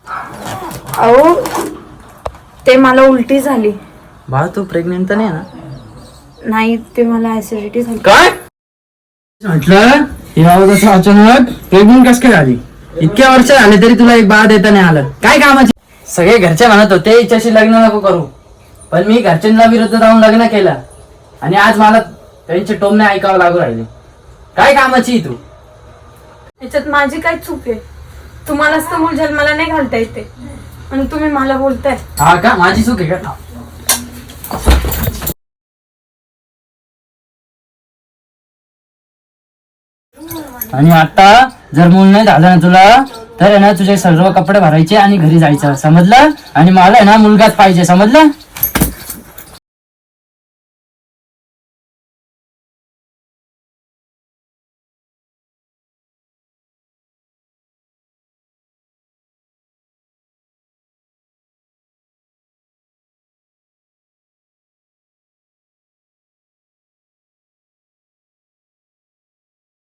अहो ते मला उलटी झाली. बाळ तू प्रेग्नेंट तर नाही ना? नाही, ते मला ऍसिडिटी झाली. काय म्हटलं? यावं अचानक प्रेग्नेंट कस काय झाली? इतक्या वर्ष झाले तरी तुला एक बाळ देता नाही आलं, काय कामाची? सगळे घरचे म्हणत होते हिच्याशी लग्न नको करू, पण मी घरच्यांना विरुद्ध जाऊन लग्न केलं आणि आज मला त्यांचे टोमणे ऐकावं लागू राहिले. काय कामाची तू? याच्यात माझी काय चूक आहे? तुम्हालाच तर मूल जन्माला नाही घालता येते आणि तुम्ही मला बोलताय. हा का, माझी चूक आहे का? आणि आता जर मूल नाही झालं ना तुला तर आहे ना तुझे सर्व कपडे भरायचे आणि घरी जायचं, समजलं? आणि मला आहे ना मुलगाच पाहिजे, समजलं?